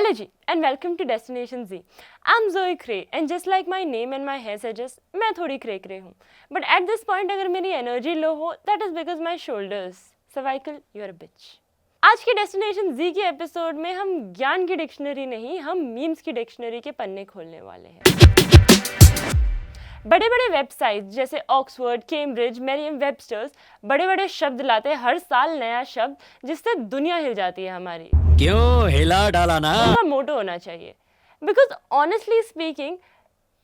Hello G and welcome to Destination Z. I'm Zoe Cray and just like my name and my hair suggest, मैं थोड़ी क्रे क्रे हूँ. But at this point अगर मेरी energy low हो, that is because my shoulders. Cervical, you're a bitch. आज के destination Z के episode में हम ज्ञान की डिक्शनरी नहीं, हम मीम्स की डिक्शनरी के पन्ने खोलने वाले हैं. बड़े बड़े वेबसाइट्स जैसे ऑक्सफोर्ड, कैम्ब्रिज, मेरियम वेबस्टर्स बड़े बड़े शब्द लाते हैं हर साल नया शब्द जिससे दुनिया हिल जाती है हमारी. क्यों हिला डाला ना? उनका मोटो होना चाहिए. बिकॉज ऑनेस्टली स्पीकिंग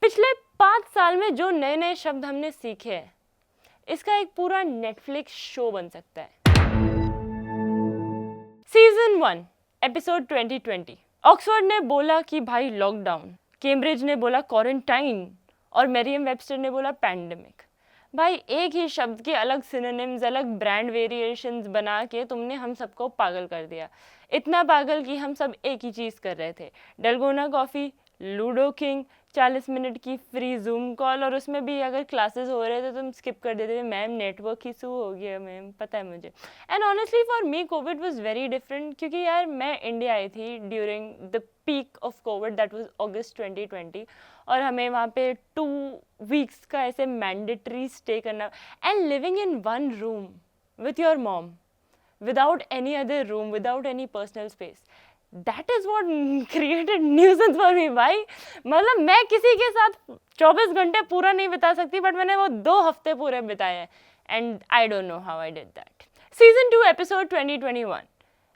पिछले 5 साल में जो नए नए शब्द हमने सीखे हैं इसका एक पूरा नेटफ्लिक्स शो बन सकता है. Season 1 episode 2020. ऑक्सफोर्ड ने बोला कि भाई लॉकडाउन, कैम्ब्रिज ने बोला क्वारंटाइन और मेरियम वेबस्टर ने बोला पैंडेमिक. भाई एक ही शब्द के अलग सिनोनिम्स, अलग ब्रांड वेरिएशंस बना के तुमने हम सबको पागल कर दिया. इतना पागल कि हम सब एक ही चीज़ कर रहे थे, dalgona coffee, ludo king, 40 minute की फ्री जूम कॉल, और उसमें भी अगर क्लासेस हो रहे थे तो तुम स्किप कर देते थे. मैम नेटवर्क इशू हो गया मैम, पता है मुझे. And honestly for me covid was very different क्योंकि यार मैं इंडिया आई थी during the peak of covid, that was अगस्त 2020, और हमें वहाँ पे 2 वीक्स का ऐसे मैंडेटरी स्टे करना and living in one room with your mom without any other room, without any personal space. That is what created nuisance for me भाई. मतलब मैं किसी के साथ 24 घंटे पूरा नहीं बिता सकती, बट मैंने वो 2 हफ्ते पूरे बिताए हैं. And I don't know how I did that. Season 2 episode 2021.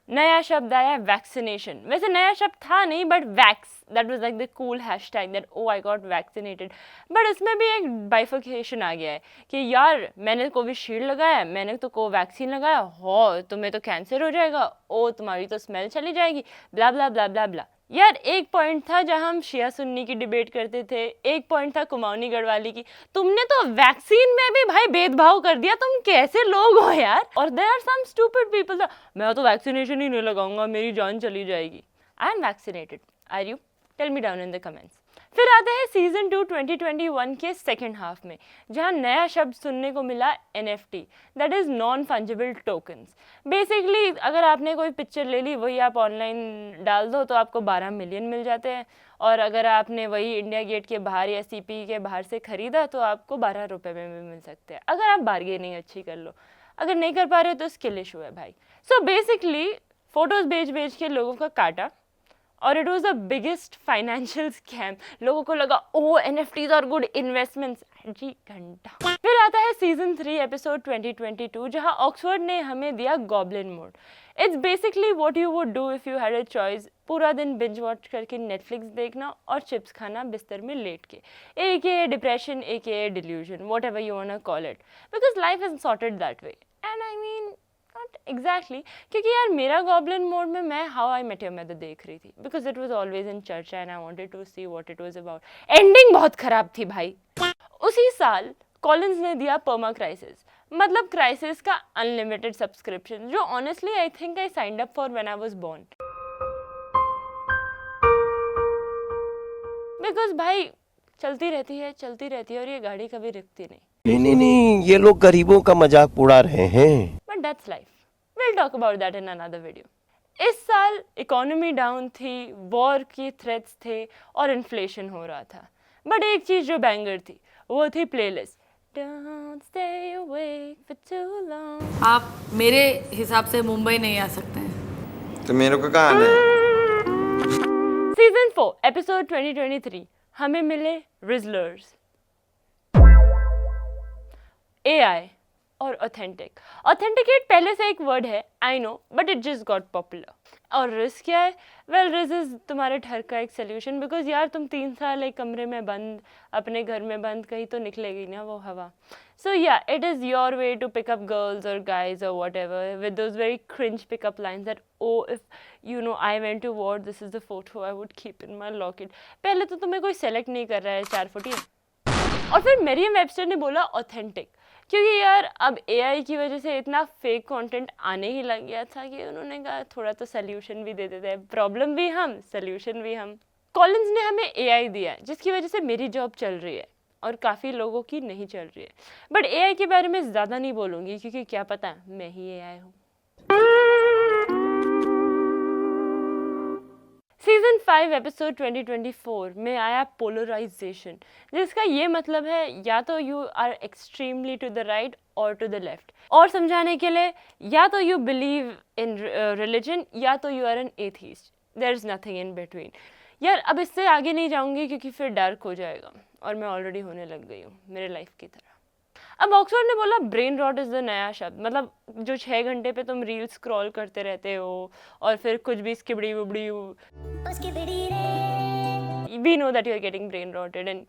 नया शब्द आया वैक्सीनेशन. वैसे नया शब्द था नहीं, but vax, that was like the cool hashtag that oh I got vaccinated. But इसमें भी एक बाइफिकेशन आ गया है कि यार मैंने कोविशील्ड लगाया, मैंने तो कोवैक्सीन लगाया, हो तुम्हें तो कैंसर हो जाएगा, ओ तुम्हारी तो स्मेल चली जाएगी, ब्ला ब्ला ब्ला ब्ला ब्ला. यार एक पॉइंट था जहां हम शिया सुन्नी की डिबेट करते थे, एक पॉइंट था कुमाऊनी गढ़वाली की. तुमने तो वैक्सीन में भी भाई भेदभाव कर दिया. तुम कैसे लोग हो यार. और there are some stupid people, मैं तो वैक्सीनेशन ही नहीं लगाऊंगा, मेरी जान चली जाएगी. I am vaccinated. Are you? Tell me down in the comments. फिर आते हैं सीजन 2 2021 के सेकेंड हाफ में, जहां नया शब्द सुनने को मिला NFT, that is non fungible tokens. Basically अगर आपने कोई पिक्चर ले ली, वही आप ऑनलाइन डाल दो तो आपको 12 मिलियन मिल जाते हैं, और अगर आपने वही इंडिया गेट के बाहर या CP के बाहर से खरीदा तो आपको 12 रुपये में भी मिल सकते हैं, अगर आप बार्गेनिंग अच्छी कर लो. अगर नहीं कर पा रहे हो तो स्किल इशू है भाई. सो बेसिकली फोटोज बेच के लोगों का काटा, और it was the biggest financial scam. लोगों को लगा ओ NFTs आर गुड इन्वेस्टमेंट्स. जी घंटा. फिर आता है सीजन 3 एपिसोड 2022, जहां ऑक्सफोर्ड ने हमें दिया goblin mode. It's basically what you would do if you had a choice. पूरा दिन बिंज वॉच करके नेटफ्लिक्स देखना और चिप्स खाना बिस्तर में लेट के, AKA depression, AKA delusion, whatever you want to call it, because life is sorted that way. And I mean not exactly, क्योंकि यार मेरा गॉब्लिन मोड में मैं how I met your mother देख रही थी, because it was always in church and I wanted to see what it was about. Ending बहुत खराब थी भाई. उसी साल कॉलिंस ने दिया पर्मा क्राइसिस, मतलब क्राइसिस का अनलिमिटेड सब्सक्रिप्शन, जो honestly I think I signed up for when I was born. Because भाई चलती रहती है और ये गाड़ी कभी रुकती नहीं. नहीं, ये लोग गरीबों का मजाक उड़ा रहे हैं. But that's life. We'll talk about that in another video. इस साल इकोनॉमी डाउन थी, वॉर की थ्रेट्स थे और इन्फ्लेशन हो रहा था. बट एक चीज जो बैंगर थी वो थी playlist. Don't stay awake for too long. आप मेरे हिसाब से मुंबई नहीं आ सकते हैं. तो मेरे को कहाँ आना है? सीजन 4 एपिसोड 2023 हमें मिले रिजलर्स. AI और ऑथेंटिक. ऑथेंटिकेट पहले से एक वर्ड है, I know, but it just got popular. और रिस्क क्या है? वेल रिस्क इज तुम्हारे ठर का एक सोल्यूशन, बिकॉज यार तुम 3 साल एक कमरे में बंद, अपने घर में बंद, कहीं तो निकलेगी ना वो हवा. So yeah it is your way to pick up girls और गाइज और whatever with those very cringe pickup lines that oh if you know I went to war, this is the photo I would keep in my locket. पहले तो तुम्हें कोई select नहीं कर रहा है 4 फुटी. और फिर मेरियम वेबस्टर ने बोला ऑथेंटिक, क्योंकि यार अब AI की वजह से इतना फेक कंटेंट आने ही लग गया था कि उन्होंने कहा थोड़ा तो सोल्यूशन भी दे देते हैं. प्रॉब्लम भी हम, सोल्यूशन भी हम. कॉलिंस ने हमें AI दिया जिसकी वजह से मेरी जॉब चल रही है और काफ़ी लोगों की नहीं चल रही है. बट AI के बारे में ज़्यादा नहीं बोलूँगी क्योंकि क्या पता मैं ही AI हूँ. सीजन 5 एपिसोड 2024 में आया पोलराइजेशन, जिसका ये मतलब है या तो you are extremely to the right और टू द लेफ्ट। और समझाने के लिए, या तो यू बिलीव इन रिलीजन या तो you are an atheist, there is nothing in between. यार अब इससे आगे नहीं जाऊंगी क्योंकि फिर डार्क हो जाएगा, और मैं ऑलरेडी होने लग गई हूँ मेरे लाइफ की तरह। अब ऑक्सफोर्ड ने बोला ब्रेन रॉट इज़ द नया शब्द, मतलब जो 6 घंटे पे तुम रील स्क्रॉल करते रहते हो और फिर कुछ भी skibidi wubbidy, we know that you are getting brain rotted, and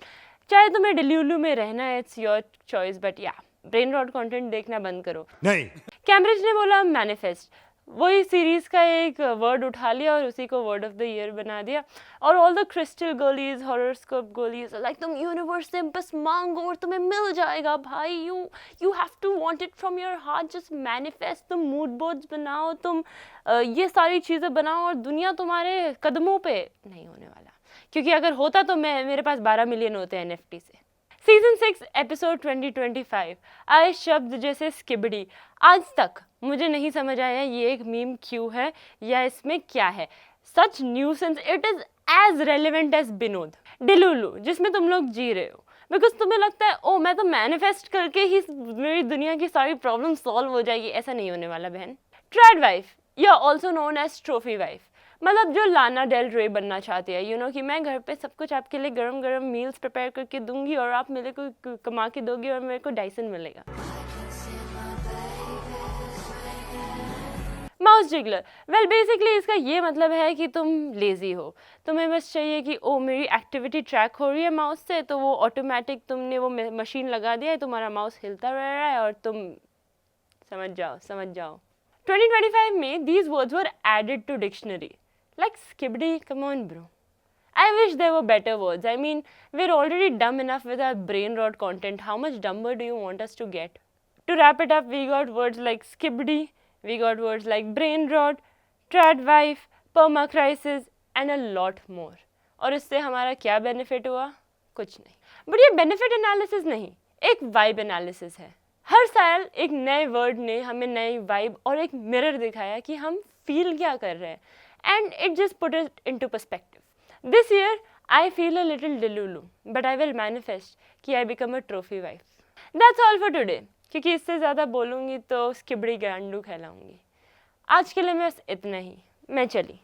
चाहे तुम्हें डिल्यूलू में रहना है, इट्स योर चॉइस, बट या ब्रेन रॉट कंटेंट देखना बंद करो। नहीं। कैम्ब्रिज ने बोला मैनिफेस्ट, वही सीरीज का एक वर्ड उठा लिया और उसी को वर्ड ऑफ द ईयर बना दिया। और all the crystal girlies, horoscope girlies, like तुम यूनिवर्स से बस मांगो और तुम्हें मिल जाएगा भाई, you have to want it from your heart, just manifest. तुम मूड बोर्ड्स बनाओ, तुम ये सारी चीज़ें बनाओ और दुनिया तुम्हारे कदमों पे। नहीं होने वाला, क्योंकि अगर होता तो मेरे पास 12 मिलियन होते हैं NFT से। सीजन 6 एपिसोड 2025 आए शब्द जैसे स्किबडी। आज तक मुझे नहीं समझ आया ये एक मीम क्यों है या इसमें क्या है। सच nuisance, it is as relevant as Vinod. Delulu, जिसमें तुम लोग जी रहे हो बिकॉज तुम्हें लगता है ओ मैं तो मैनिफेस्ट करके ही मेरी दुनिया की सारी प्रॉब्लम सॉल्व हो जाएगी। ऐसा नहीं होने वाला बहन। ट्रैड वाइफ या also known as trophy wife, मतलब जो लाना डेल रे बनना चाहती है, यू नो कि मैं घर पे सब कुछ आपके लिए गरम गरम मील्स प्रिपेयर करके दूंगी और आप मेरे को कमा के दोगे और मेरे को डाइसन मिलेगा। माउस जिगलर, वेल बेसिकली इसका ये मतलब है कि तुम लेजी हो, तुम्हें बस चाहिए कि ओ मेरी एक्टिविटी ट्रैक हो रही है माउस से, तो वो ऑटोमेटिक तुमने वो मशीन लगा दिया है, तुम्हारा माउस हिलता रह रहा है और तुम समझ जाओ। 2025 में these words were added to dictionary. Like skibidi, come on bro. I wish there were better words. I mean, we're already dumb enough with our brain rot content. How much dumber do you want us to get? To wrap it up, we got words like skibidi, we got words like brain rot, trad wife, perma crisis, and a lot more. और इससे हमारा क्या benefit हुआ? कुछ नहीं। But ये benefit analysis नहीं, एक vibe analysis है। हर साल एक नए वर्ड ने हमें नई वाइब और एक मिरर दिखाया कि हम फील क्या कर रहे हैं, and it just put it into perspective. This year I feel a little delulu, but I will manifest कि I become a trophy wife. That's all for today, क्योंकि इससे ज़्यादा बोलूँगी तो स्किबड़ी गांडू कहलाऊँगी। आज के लिए बस इतना ही। मैं चली।